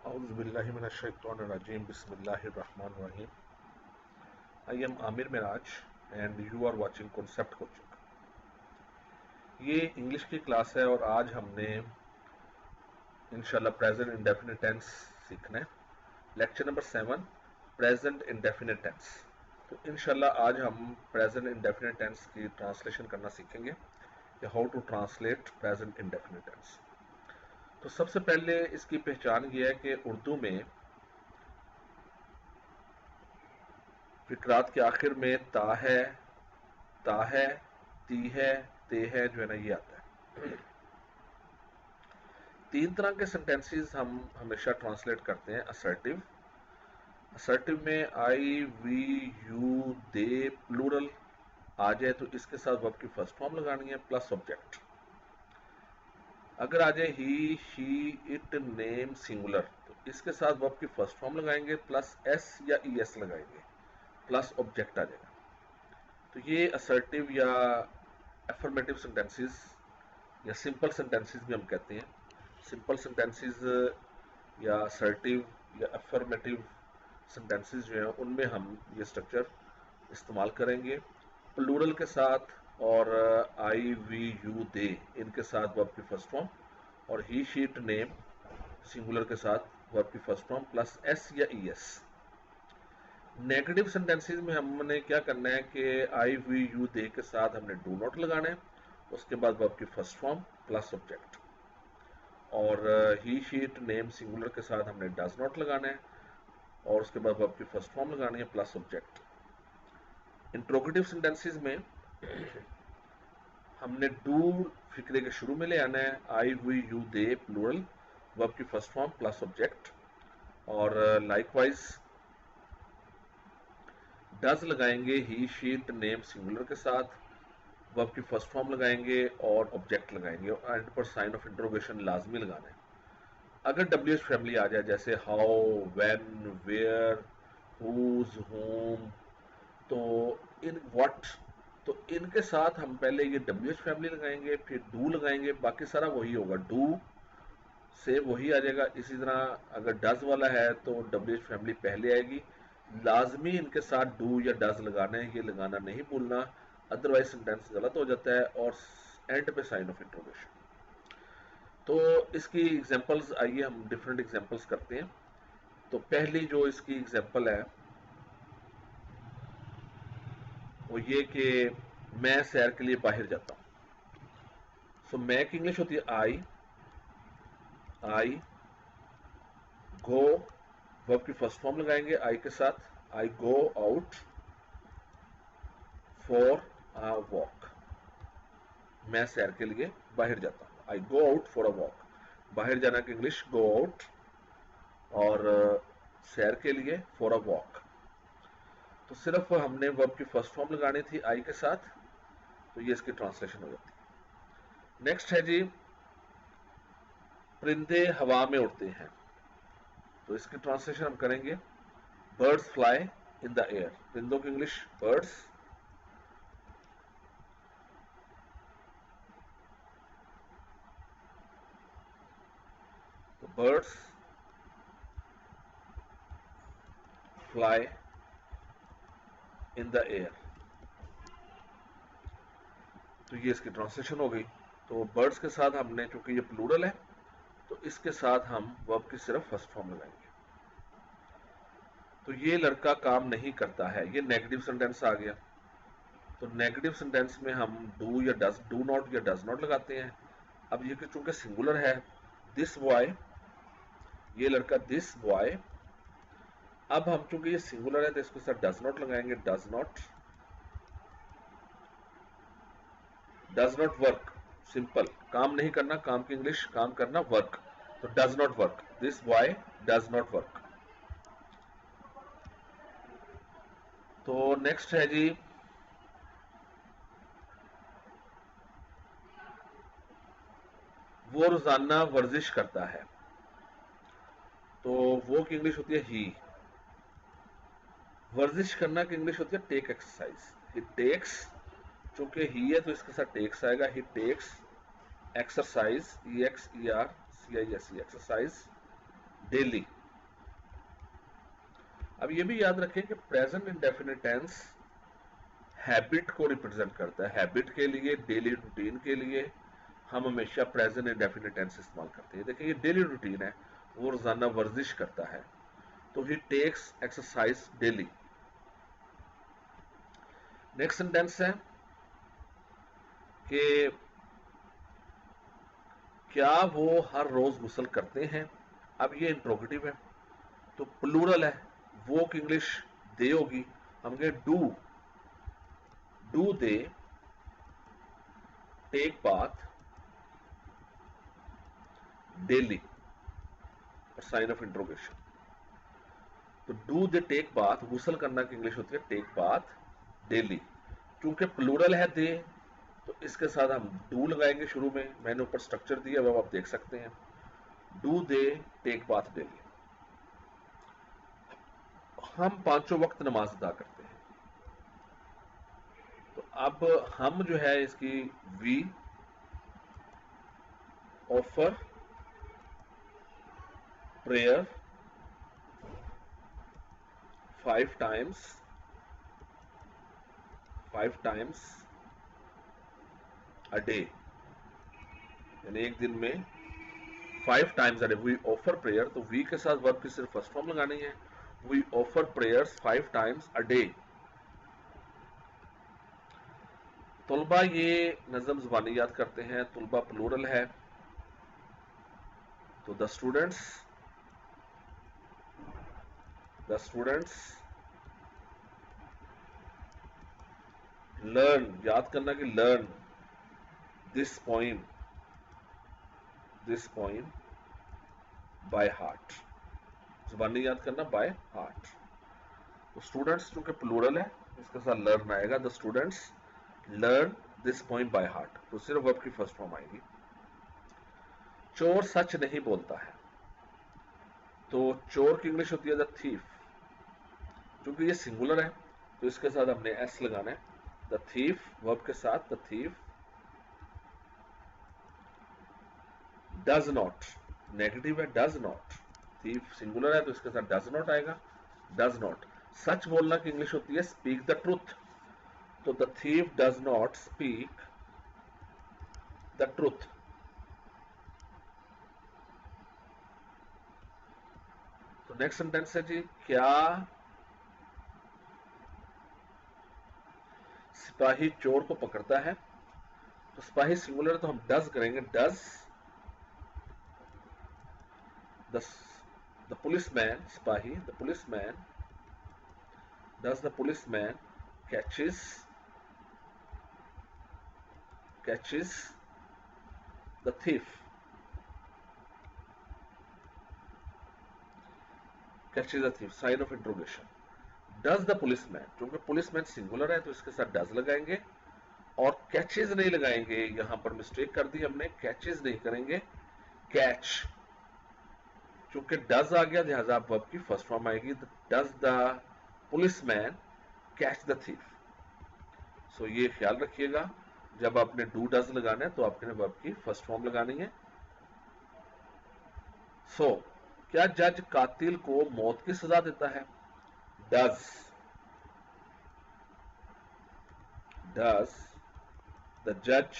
Auzubillahiminash-shaytanir-rajim. Bismillahir-rahmanir-rahim. I am Amir Miraj and you are watching Concept Coaching. ये English की class है और आज हमने इंशाल्लाह प्रेजेंट इंडेफिनिट टेंस सीखना है। Lecture number 7 present indefinite tense. तो इंशाल्लाह आज हम प्रेजेंट इंडेफिनिट टेंस की ट्रांसलेशन करना सीखेंगे या how to translate present indefinite tense. तो सबसे पहले इसकी पहचान ये है कि उर्दू में फिक्रात के आखिर में ता है, ती है, ते है जो है ना ये आता है। तीन तरह के सेंटेंसेस हम हमेशा ट्रांसलेट करते हैं। असर्टिव में आई, वी, यू, दे प्लूरल आ जाए तो इसके साथ वर्ब की फर्स्ट फॉर्म लगानी है प्लस ऑब्जेक्ट। अगर आ जाए ही, शी, इट, नेम सिंगुलर तो इसके साथ वर्ब की फर्स्ट फॉर्म लगाएंगे प्लस एस या ई एस लगाएंगे प्लस ऑब्जेक्ट आ जाएगा। तो ये असर्टिव या एफर्मेटिव सेंटेंसेस या सिंपल सेंटेंसेस भी हम कहते हैं। सिंपल सेंटेंसेस या असर्टिव या एफर्मेटिव सेंटेंसेस जो हैं उनमें हम ये स्ट्रक्चर इस्तेमाल करेंगे प्लूरल के साथ और आई, वी, यू, दे इनके साथ वर्ब की फर्स्ट फॉर्म और ही, शी, इट, नेम सिंगुलर के साथ वर्ब की फर्स्ट फॉर्म प्लस एस या ई एस। नेगेटिव सेंटेंसेस में हमने क्या करना है कि आई, वी, यू, दे के साथ हमने डू नॉट लगाना है, उसके बाद वर्ब की फर्स्ट फॉर्म प्लस ऑब्जेक्ट और ही, शी, इट, नेम सिंगुलर के साथ हमने डज नॉट लगाना है और उसके बाद वर्ब की फर्स्ट फॉर्म लगानी है प्लस ऑब्जेक्ट। इंट्रोगेटिव सेंटेंसेस में हमने डू फिक्रे के शुरू में ले आना है, I, we, you, they plural verb की फर्स्ट फॉर्म प्लस ऑब्जेक्ट और लाइकवाइज डज लगाएंगे he, she, it, name singular के साथ वर्ब की फर्स्ट फॉर्म लगाएंगे और ऑब्जेक्ट लगाएंगे और एंड पर साइन ऑफ इंट्रोगेशन लाजमी लगाना है। अगर डब्ल्यूएच फैमिली आ जाए जैसे how, when, where, whose, whom तो इन व्हाट तो इनके साथ हम पहले ये डब्ल्यूएच फैमिली लगाएंगे फिर डू लगाएंगे, बाकी सारा वही होगा, डू से वही आ जाएगा। इसी तरह अगर डज वाला है तो डब्ल्यूएच फैमिली पहले आएगी। लाजमी इनके साथ डू या डज लगाना है, ये लगाना नहीं भूलना, अदरवाइज सेंटेंस गलत हो जाता है और एंड पे साइन ऑफ इंट्रोगेशन। तो इसकी एग्जांपल्स आइए हम डिफरेंट एग्जांपल्स करते हैं। तो पहली जो इसकी एग्जांपल है वो ये कि मैं सैर के लिए बाहर जाता हूं। सो मैं की इंग्लिश होती है आई गो वर्ब की फर्स्ट फॉर्म लगाएंगे आई के साथ, I go out for a walk. मैं सैर के लिए बाहर जाता हूं, I go out for a walk. बाहर जाना की इंग्लिश गो आउट और सैर के लिए फॉर अ वॉक। तो सिर्फ हमने वर्ब की फर्स्ट फॉर्म लगानी थी आई के साथ, तो ये इसकी ट्रांसलेशन हो जाती है। नेक्स्ट है जी परिंदे हवा में उड़ते हैं, तो इसकी ट्रांसलेशन हम करेंगे birds fly in the air. परिंदों की इंग्लिश बर्ड्स, तो birds fly in the air, तो ये इसकी ट्रांसलेशन हो गई। तो बर्ड्स के साथ हमने, चूंकि ये प्लूरल है तो इसके साथ हम वर्ब की सिर्फ फर्स्ट फॉर्म लगाएंगे। तो ये लड़का काम नहीं करता है, ये नेगेटिव सेंटेंस आ गया। तो नेगेटिव सेंटेंस में हम डू या डज, डू नॉट या डज नॉट लगाते हैं। अब ये चूंकि सिंगुलर है, दिस बॉय, ये लड़का दिस बॉय। अब हम चूंकि ये सिंगुलर है तो इसके साथ डज नॉट लगाएंगे, डज नॉट वर्क। सिंपल, काम नहीं करना, काम की इंग्लिश काम करना वर्क, तो does not work, this boy does not work. तो नेक्स्ट है जी वो रोजाना वर्जिश करता है, तो वो की इंग्लिश होती है ही। वर्जिश करना की इंग्लिश होती है टेक एक्सरसाइज। ही टेक्स, चूंकि ही है तो इसके साथ टेक्स आएगा, he takes exercise, E X E R C I S E, exercise daily. अब ये भी याद रखें कि प्रेजेंट इंडेफिनिट टेंस हैबिट को रिप्रेजेंट करता है। हैबिट के लिए, डेली रूटीन के लिए हम हमेशा प्रेजेंट इंडेफिनिट टेंस इस्तेमाल करते हैं। देखिए ये डेली रूटीन है, वो रोजाना वर्जिश करता है, तो he takes exercise daily. Next sentence है कि क्या वो हर रोज गुस्ल करते हैं। अब ये इंट्रोगेटिव है तो प्लूरल है, वो की इंग्लिश दे होगी, हम कहें do they take bath daily, और साइन ऑफ इंट्रोगेशन। तो डू दे टेक बाथ, गुस्ल करना की इंग्लिश होती है टेक बाथ डेली। क्योंकि प्लूरल है दे, तो इसके साथ हम डू लगाएंगे शुरू में। मैंने ऊपर स्ट्रक्चर दिया वो आप देख सकते हैं। Do they take bath daily. हम पांचों वक्त नमाज अदा करते हैं। तो अब हम जो है इसकी we offer prayer 5 times a day, यानी एक दिन में 5 times a day we offer prayer. तो वी के साथ वर्ब की सिर्फ फर्स्ट फॉर्म लगानी है, we offer prayers 5 times a day. तुलबा, ये नज़म ज़ुबानी याद करते हैं, तुलबा प्लूरल है, तो द स्टूडेंट्स लर्न, याद करना कि learn this poem by heart, ज़ुबानी याद करना बाय हार्ट। तो स्टूडेंट्स चूंकि प्लूरल है, इसके साथ लर्न आएगा, the students learn this poem by heart, तो सिर्फ वर्ब की फर्स्ट फॉर्म आएगी। चोर सच नहीं बोलता है, तो चोर की इंग्लिश होती है द थीफ। क्योंकि ये सिंगुलर है तो इसके साथ हमने एस लगाना है, द थीफ, वर्ब के साथ the thief does not, negative है डज नॉट, थीफ सिंगुलर है तो इसके साथ डज नॉट आएगा, डज नॉट। सच बोलना की इंग्लिश होती है स्पीक द ट्रूथ, तो the thief does not speak the truth. तो नेक्स्ट सेंटेंस है जी, क्या सिपाही चोर को पकड़ता है। तो सिपाही सिंगुलर तो हम डज करेंगे, डज द पुलिसमैन, सिपाही the policeman, does the policeman catches the thief, catches the thief, sign of interrogation. Does the policeman, क्योंकि पुलिसमैन सिंगुलर है तो इसके साथ डज लगाएंगे, और कैचेज नहीं लगाएंगे, यहां पर मिस्टेक कर दी हमने, कैचेज नहीं करेंगे, कैच। क्योंकि डज आ गया लिहाजा वर्ब की फर्स्ट फॉर्म आएगी, does the policeman catch the thief. So ये ख्याल रखिएगा, जब आपने डू डज लगाना है तो आपने वर्ब की फर्स्ट फॉर्म लगानी है। सो क्या जज कातिल को मौत की सजा देता है। डज द जज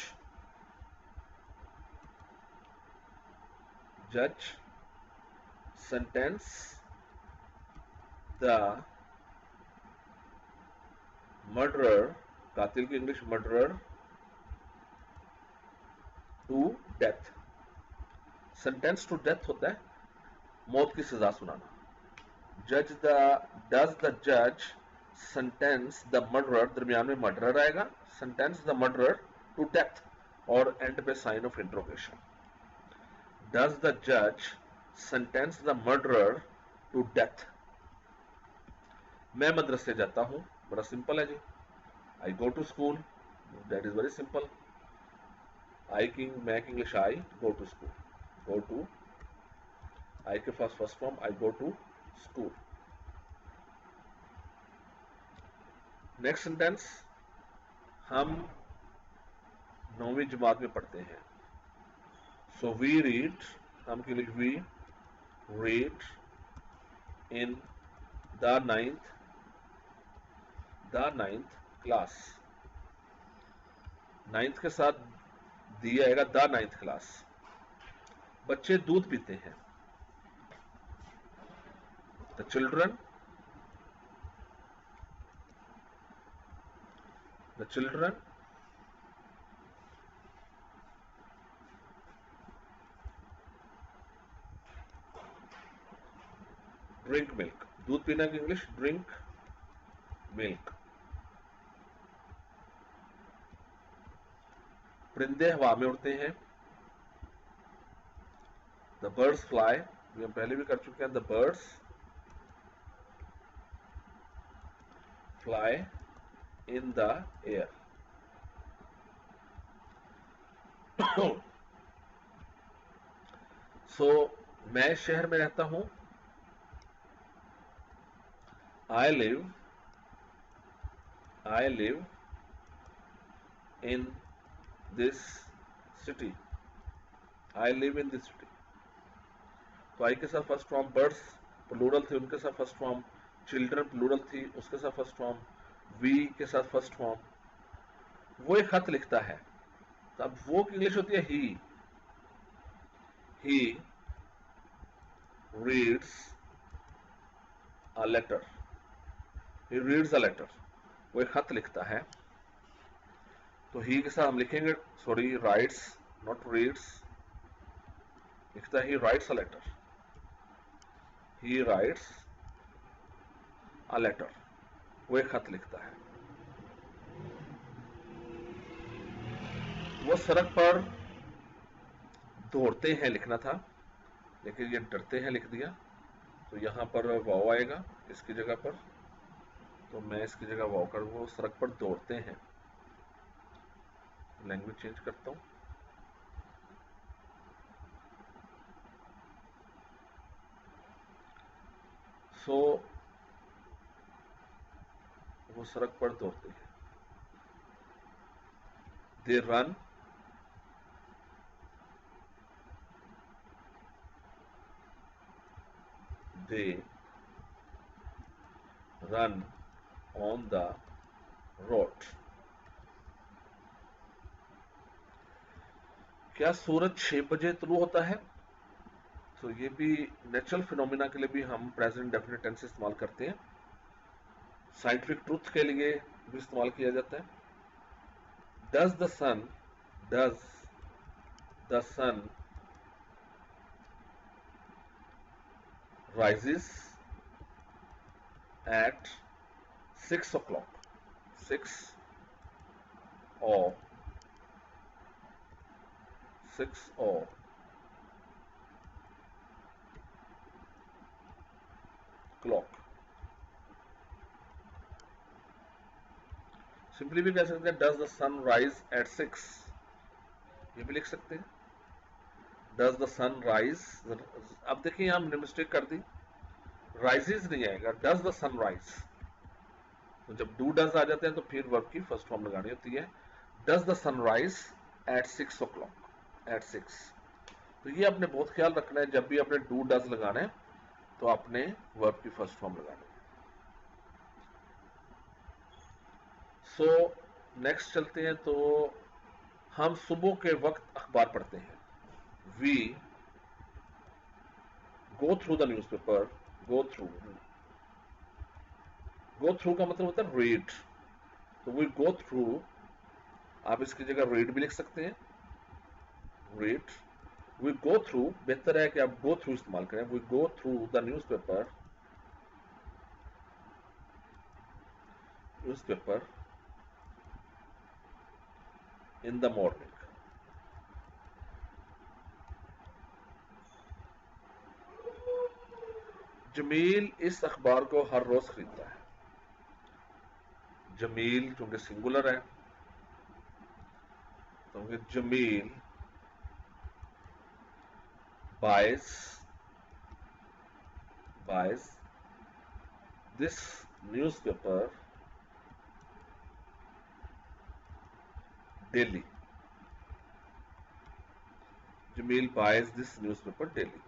सेंटेंस द मर्डरर, कातिल की English murderer, to death. Sentence to death होता है मौत की सजा सुनाना। डज द जज सेंटेंस द मर्डरर, दरमियान में मर्डरर आएगा, sentence the murderer to death, और एंड पे sign of interrogation. Does the जज sentence the murderer to death. मैं मदरसे जाता हूं, बड़ा सिंपल है जी, I go to school, that is very simple. आई किंग मैक English I go to school, go to, I के पास first form, I go to school. Next sentence हम 9वीं जमात में पढ़ते हैं। सो वी रीड, हम के लिए we read in the ninth class, ninth के साथ दिया आएगा द नाइन्थ क्लास। बच्चे दूध पीते हैं, द चिल्ड्रन ड्रिंक मिल्क। दूध पीना की इंग्लिश ड्रिंक मिल्क। परिंदे हवा में उड़ते हैं, द बर्ड्स फ्लाई। ये हम पहले भी कर चुके हैं, the birds fly in the air. So मैं शहर में रहता हूं, I live in this city, I live in this city. तो आई के साथ फर्स्ट फॉर्म, बर्ड्स प्लूरल थे उनके साथ फर्स्ट फॉर्म, चिल्ड्रन प्लूरल थी उसके साथ फर्स्ट फॉर्म, वी के साथ फर्स्ट फॉर्म। वो एक खत लिखता है, तो अब वो की इंग्लिश होती है he reads a letter, he reads a letter. वो एक खत लिखता है, तो ही के साथ हम लिखेंगे, सॉरी राइट्स नॉट रीड्स, लिखता है he writes a letter, he writes a letter. वो एक खत लिखता है। वो सड़क पर दौड़ते हैं लिखना था, लेकिन ये डरते हैं लिख दिया, तो यहां पर वाव आएगा इसकी जगह पर, तो मैं इसकी जगह वाव कर, वो सड़क पर दौड़ते हैं। लैंग्वेज चेंज करता हूं, सो वो सड़क पर दौड़ते हैं, they run on the road. क्या सूरज 6 बजे तुलू होता है? तो ये भी नेचुरल फिनोमिना के लिए भी हम प्रेजेंट डेफिनेट टेंस इस्तेमाल करते हैं, साइंटिफिक ट्रूथ के लिए भी इस्तेमाल किया जाता है। Does the sun rises at 6 o'clock, 6 or 6 o'clock। Simply भी कह सकते हैं does the sun rise at 6, ये भी लिख सकते हैं डज द सन राइज। अब देखिए यहां हमने मिस्टेक कर दी, राइजेज नहीं आएगा, डज द सन राइज। तो जब डू डज आ जाते हैं तो फिर वर्ब की फर्स्ट फॉर्म लगानी होती है, does the sun rise at 6 o'clock, at 6। तो ये आपने बहुत ख्याल रखना है, जब भी आपने डू डज लगाना है तो आपने वर्ब की फर्स्ट फॉर्म लगानी है। सो नेक्स्ट चलते हैं, तो हम सुबह के वक्त अखबार पढ़ते हैं, we go through the newspaper, go through का मतलब होता है रीड, तो वी गो थ्रू, आप इसकी जगह रीड भी लिख सकते हैं, रीड। वी गो थ्रू, बेहतर है कि आप गो थ्रू इस्तेमाल करें, we go through the newspaper in the morning. Jamil इस अखबार को हर रोज खरीदता है, जमील चूंकि सिंगुलर है तो Jameel buys this newspaper daily, Jameel buys this newspaper daily।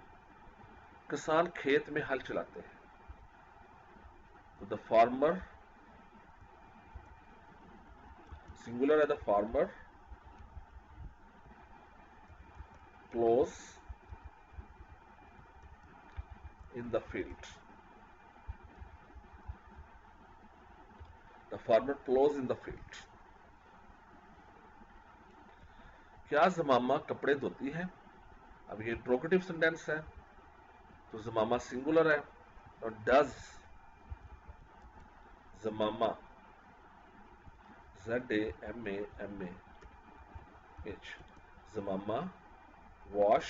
किसान खेत में हल चलाते हैं, तो द फार्मर, सिंगुलर है, the farmer ploughs in the field, the farmer ploughs in the field. क्या ज़मामा कपड़े धोती है? अब ये इंट्रोगेटिव सेंटेंस है, तो ज़मामा सिंगुलर है, और does Zamama, ZAMAMAH, Zamama wash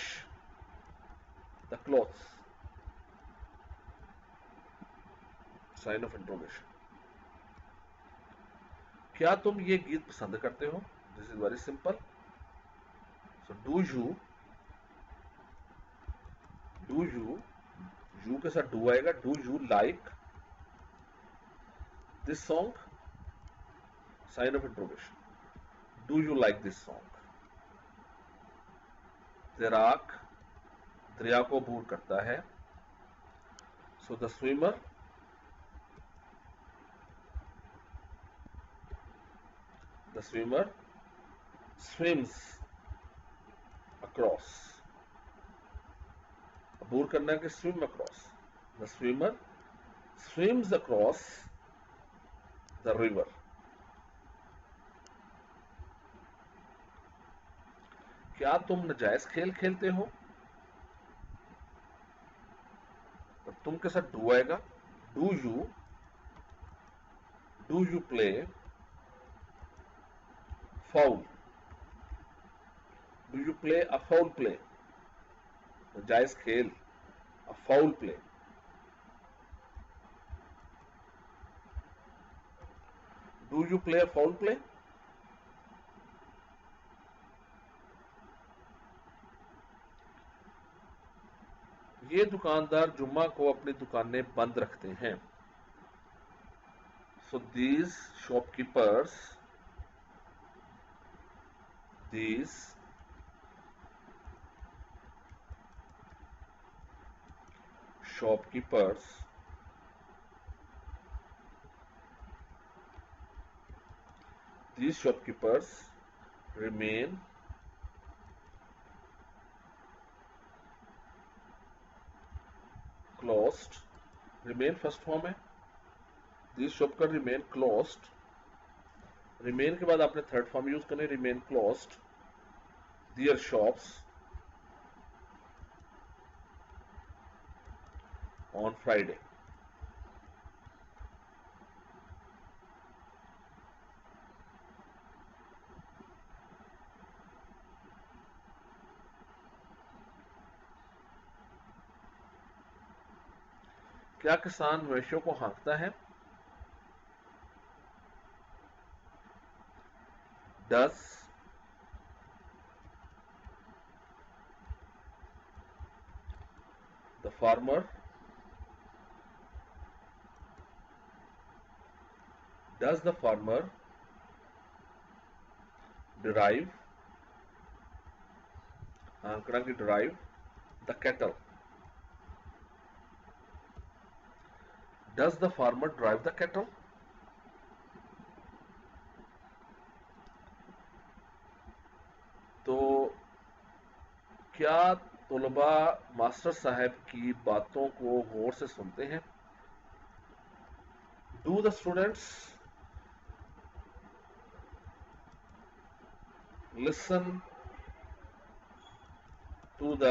the clothes, sign of interrogation. क्या तुम ये गीत पसंद करते हो? This is very simple. So do you के साथ डू आएगा, do you like this song, sign of interrogation, do you like this song. तैराक दरिया को अबूर करता है, so the swimmer swims across, अबूर करना है कि swim across, the swimmer swims across the river। क्या तुम नाजायज खेल खेलते हो? तो तुम के साथ डू आएगा, do you play foul, do you play a foul play, नाजायज खेल, अ foul play. Do you play a foul play? ये दुकानदार जुम्मा को अपनी दुकानें बंद रखते हैं, so these shopkeepers remain closed, remain first form है, these shopkeepers remain closed, remain के बाद आपने थर्ड फॉर्म यूज करने, remain closed their shops on Friday। क्या किसान मवेशियों को हाँकता है? Does the farmer derive, हाँकना की derive the cattle, does the farmer drive the cattle? तो क्या तुलबा मास्टर साहब की बातों को गौर से सुनते हैं? Do the students listen to the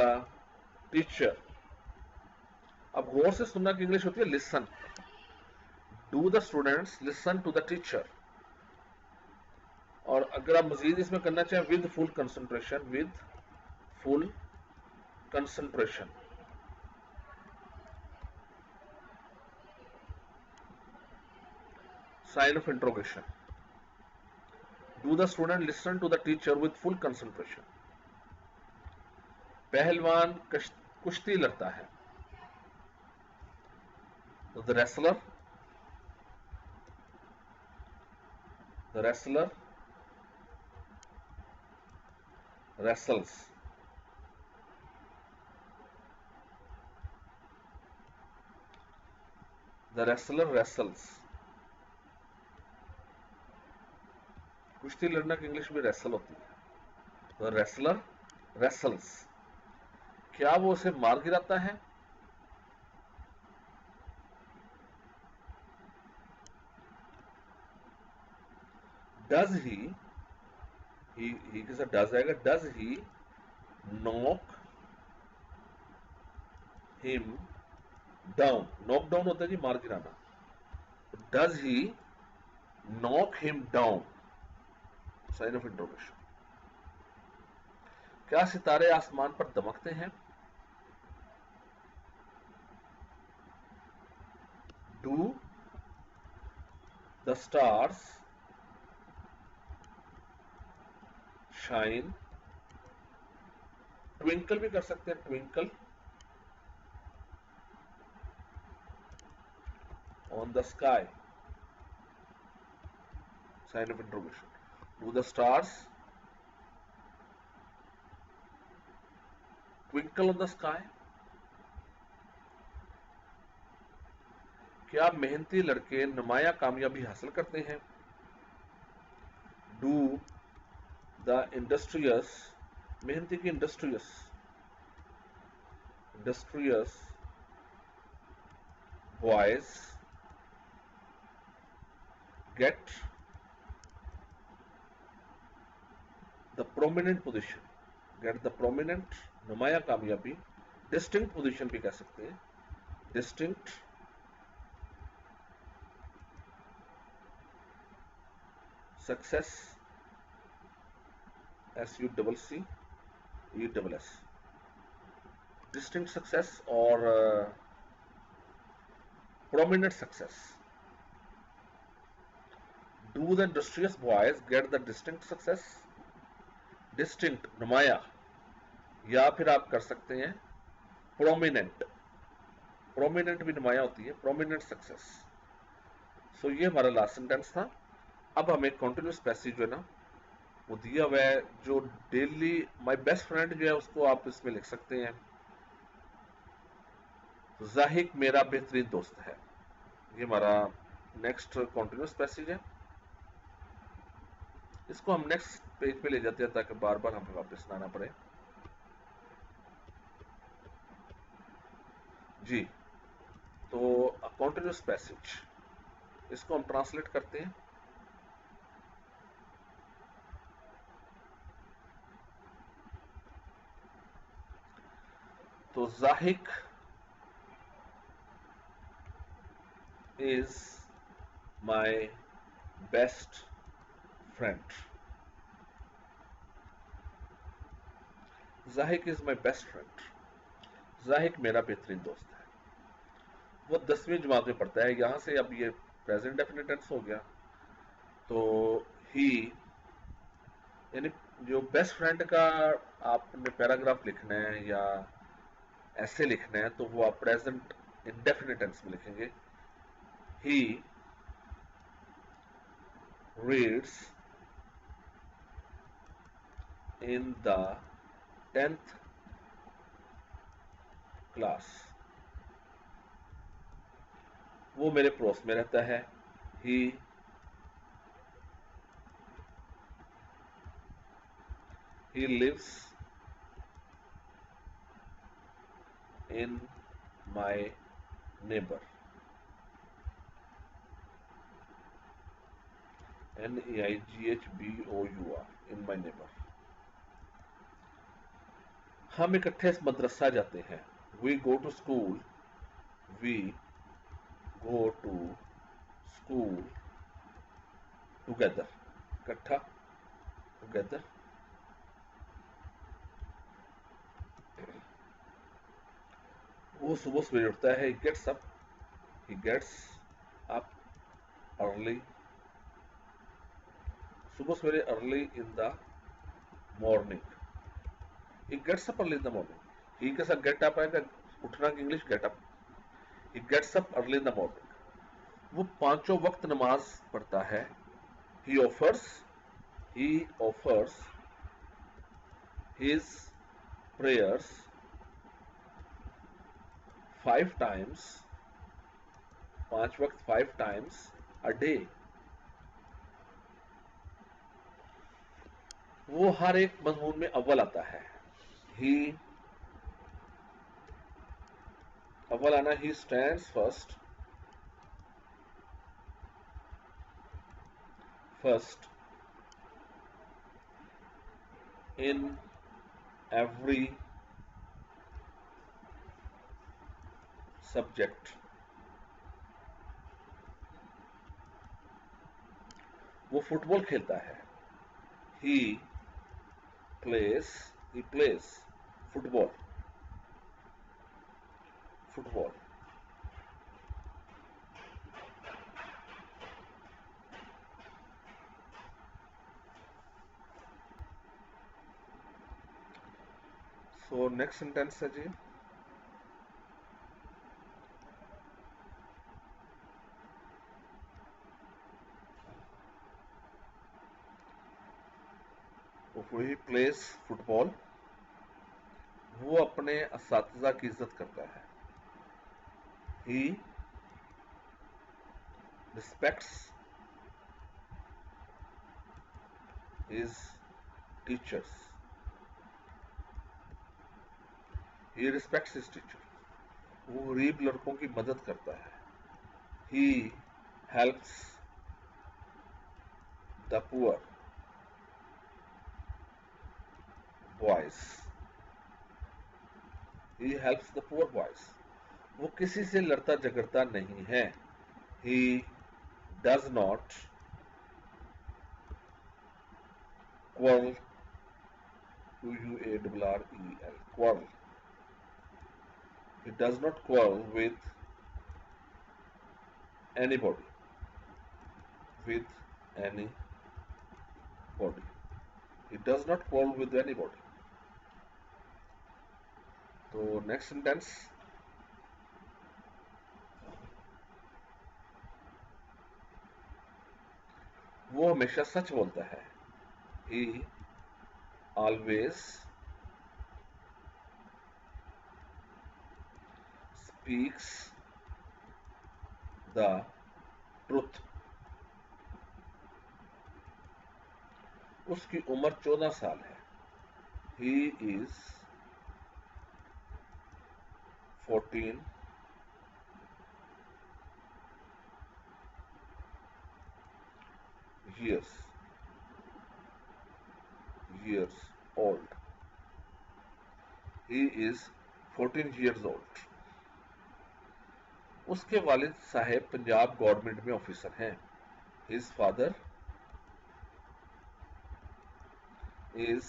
teacher? अब गौर से सुनना की इंग्लिश होती है listen. Do the students listen to the teacher. और अगर आप मजीद इसमें करना चाहें, with full concentration, sign of interrogation. Do the student listen to the teacher with full concentration. पहलवान कुश्ती लड़ता है, तो the wrestler wrestles। The wrestler wrestles, कुश्ती लड़ना की इंग्लिश में रेसल होती है। द रेसलर रेसल्स, क्या वो उसे मार गिराता है? डज ही के साथ डज आएगा। Does he knock him down, knock down होता है जी मार गिराना। Does he knock him down, sign of interrogation. क्या सितारे आसमान पर दमकते हैं? Do the stars shine, twinkle भी कर सकते हैं, twinkle on the sky, sign of interrogation. Do the stars twinkle on the sky. क्या मेहनती लड़के नुमाया कामयाबी हासिल करते हैं? डू द इंडस्ट्रियस, मेहनती की industrious, industrious boys get the prominent position, get the prominent नुमाया कामयाबी, डिस्टिंक्ट पोजिशन भी कह सकते हैं, distinct success, SUCCESS, distinct success और prominent success. Do the industrious boys get the distinct success? Distinct नुमाया, या फिर आप कर सकते हैं prominent, prominent भी नुमाया होती है, prominent success. So ये हमारा लास्ट सेंटेंस था। अब हमें कंटिन्यूस पैसेज जो है ना वो दिया हुआ है, जो डेली माय बेस्ट फ्रेंड जो है उसको आप इसमें लिख सकते हैं, जाहिक मेरा बेहतरीन दोस्त है। ये हमारा नेक्स्ट कॉन्टिन्यूस पैसेज है। इसको हम नेक्स्ट पेज पे ले जाते हैं ताकि बार बार हमें वापस ना आना पड़े। जी, तो कॉन्टिन्यूस पैसेज, इसको हम ट्रांसलेट करते हैं। तो जाहिक इज माय बेस्ट फ्रेंड, जाहिक इज माय बेस्ट फ्रेंड, जाहिक मेरा बेहतरीन दोस्त है। वो 10वीं जमात में पढ़ता है। यहां से अब ये प्रेजेंट डेफिनेट टेंस हो गया। तो ही यानी जो बेस्ट फ्रेंड का आपने पैराग्राफ लिखना है या ऐसे लिखना है तो वो आप प्रेजेंट इंडेफिनिट टेंस में लिखेंगे। He reads in the 10th class, वो मेरे पड़ोस में रहता है। He lives in my neighbour, NEIGHBOUR, in my neighbour. हम इकट्ठे मदरसा जाते हैं। We go to school, we go to school together, इकट्ठा, टुगेदर। वो सुबह सवेरे उठता है। he gets up early, सुबह सवेरे early in the morning, he gets up early in the morning, he के साथ get up आएगा, उठना की English get up, he gets up early in the morning, वो पांचों वक्त नमाज पढ़ता है। he offers his prayers 5 times 5 वक्त 5 times a day, वो हर एक मजमून में अव्वल आता है। ही अव्वल आना, he stands first in every subject। वो फुटबॉल खेलता है। he plays football. So next sentence है जी, वही प्लेस फुटबॉल, वो अपने असातिज़ा की इज्जत करता है। He respects his teachers. He respects his teacher, वो गरीब लड़कों की मदद करता है। He helps the poor boys. He helps the poor boys, वो किसी से लड़ता झगड़ता नहीं है। He does not quarrel, QUARREL, quarrel। He does not quarrel with anybody, He does not quarrel with anybody। तो नेक्स्ट सेंटेंस, वो हमेशा सच बोलता है। He always speaks the truth। उसकी उम्र 14 साल है। He is 14 years old। He is 14 years old। उसके वालिद साहब पंजाब गवर्नमेंट में ऑफिसर हैं। His father is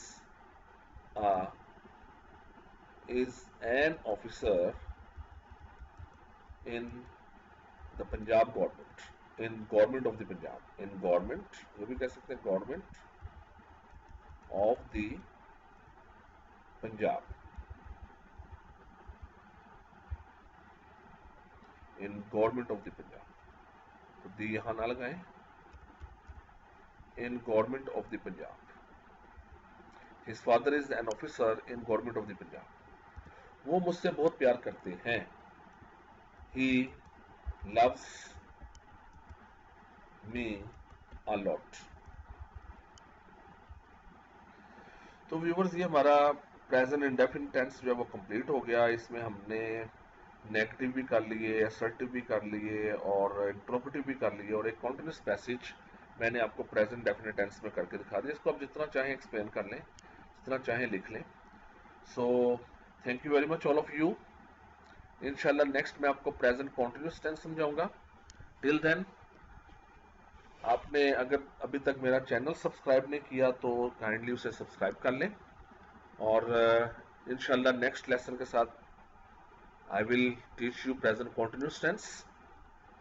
an officer in the Punjab government, in government of the Punjab, in government, ये भी कह सकते हैं government of the Punjab, in government of the Punjab। तो दी यहां ना लगाएं, in government of the Punjab। His father is an officer in government of the Punjab। वो मुझसे बहुत प्यार करते हैं। He loves me a lot। तो व्यूवर्स, ये हमारा प्रेजेंट इंडेफिनिट टेंस जो है वो कंप्लीट हो गया। इसमें हमने नेगेटिव भी कर लिए, असर्टिव भी कर लिए और इंट्रोगेटिव भी कर लिए, और एक कॉन्टिन्यूस पैसेज मैंने आपको प्रेजेंट डेफिनेट टेंस में करके दिखा दिया। इसको आप जितना चाहें एक्सप्लेन कर लें, जितना चाहें लिख लें। So thank you very much all of you. इंशाल्लाह नेक्स्ट मैं आपको प्रेजेंट कॉन्टिन्यूस टेंस समझाऊंगा। टिल देन, आपने अगर अभी तक मेरा चैनल सब्सक्राइब नहीं किया तो काइंडली उसे सब्सक्राइब कर लें, और इंशाल्लाह नेक्स्ट लेसन के साथ I will teach you present continuous tense.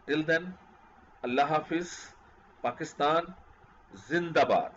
Till then, अल्लाह हाफिज, पाकिस्तान जिंदाबाद।